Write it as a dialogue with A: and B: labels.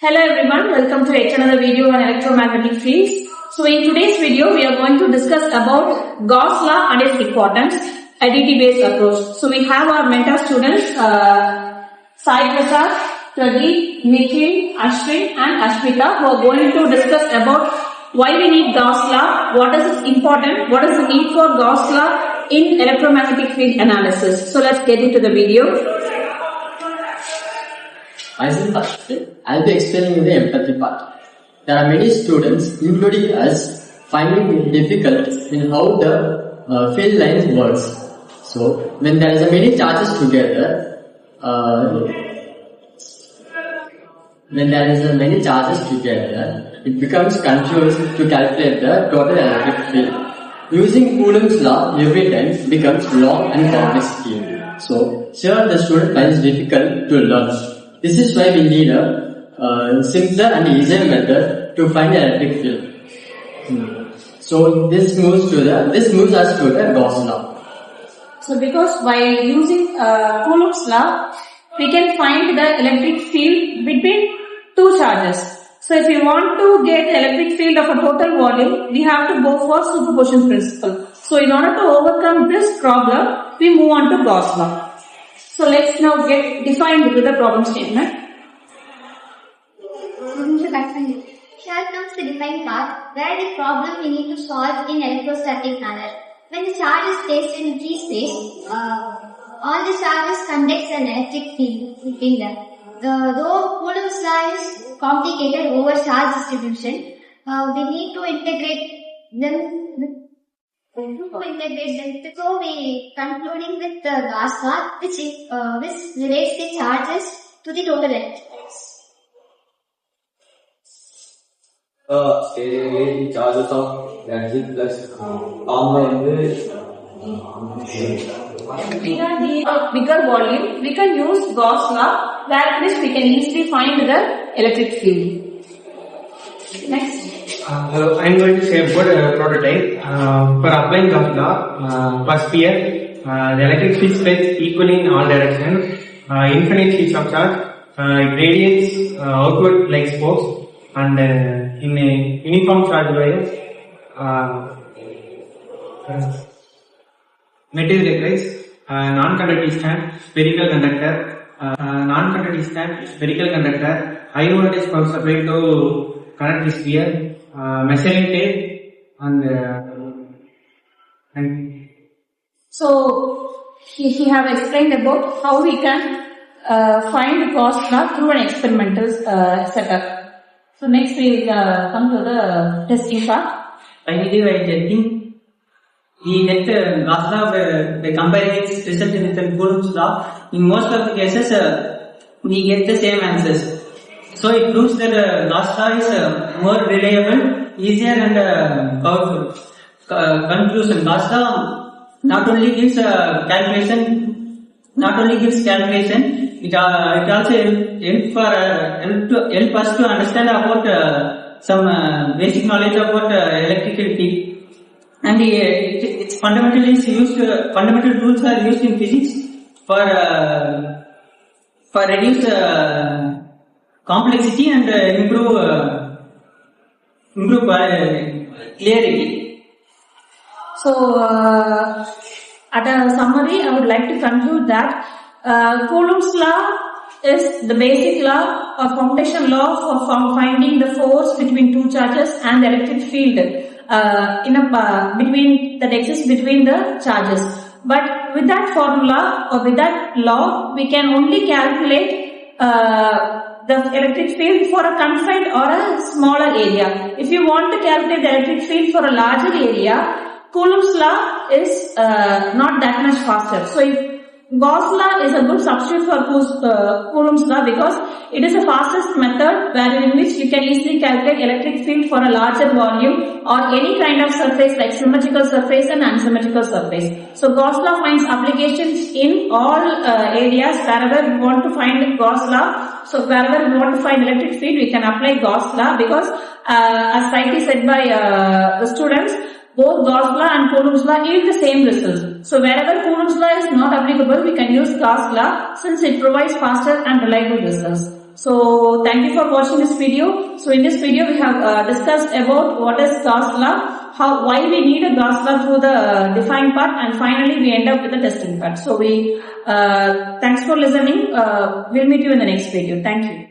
A: Hello everyone, welcome to yet another video on electromagnetic fields. So in today's video, we are going to discuss about Gauss Law and its importance, Ideate based approach. So we have our mentor students, Sai Prasad, Pradeep, Nikhil, Ashwin and Ashmita, who are going to discuss about why we need Gauss Law, what is important, what is the need for Gauss Law in electromagnetic field analysis. So let's get into the video.
B: I'll be explaining the empathy part. There are many students, including us, finding it difficult in how the field lines works. So, when there is many charges together, it becomes confused to calculate the total electric field. Using Coulomb's law every time becomes long and complex scheme. So, here the student finds it difficult to learn. This is why we need a simpler and easier method to find the electric field. So this moves us to the Gauss law.
A: So because while using Coulomb's law, we can find the electric field between two charges. So if we want to get the electric field of a total volume, we have to go for superposition principle. So in order to overcome this problem, we move on to Gauss law. So let's now get defined with the problem statement.
C: Here comes the defined part where the problem we need to solve in electrostatic manner. When the charge is placed in free space, all the charges conduct an electric field between them. Though Coulomb's law is complicated over charge distribution, we need to integrate them. So we concluding with the Gauss law, which relates the charges to the total electrons.
D: The charges of energy plus
A: Bigger volume, we can use Gauss law, where at least we can easily find the electric field. Next.
E: Hello, I am going to say about a prototype. For applying Gauss law, for sphere, the electric field spreads equally in all directions, infinite sheets of charge, it radiates outward like spokes, and in a uniform charge wire, material electrics, non-conductive stand, spherical conductor, high voltage power supply to connect the sphere, measuring tape and
A: so he have explained about how we can find Gauss law through an experimental setup. So next we come to the testing part.
F: Finally, by testing, we get Gauss law by comparing its result with the Coulomb's law. In most of the cases, we get the same answers. So it proves that Gauss law is more reliable, easier and powerful. Conclusion: Gauss law not only gives calculation, it also help us to understand about some basic knowledge about electrical field. And it's fundamentally used. Fundamental tools are used in physics for reduce complexity and improve clarity.
A: So at a summary, I would like to conclude that Coulomb's law is the basic law or foundation law for finding the force between two charges and the electric field that exists between the charges. But with that formula or with that law, we can only calculate the electric field for a confined or a smaller area. If you want to calculate the electric field for a larger area, Coulomb's law is not that much faster. So Gauss law is a good substitute for Coulomb's law because it is the fastest method in which you can easily calculate electric field for a larger volume or any kind of surface like symmetrical surface and unsymmetrical surface. So Gauss law finds applications in all areas wherever we want to find Gauss law. So wherever we want to find electric field, we can apply Gauss law because as rightly said by the students, both Gauss law and Coulomb's law yield the same result. So wherever Coulomb's law is not applicable, we can use Gauss law since it provides faster and reliable results. So thank you for watching this video. So in this video we have discussed about what is Gauss law, why we need a Gauss law through the defined part, and finally we end up with the testing part. So thanks for listening. We'll meet you in the next video. Thank you.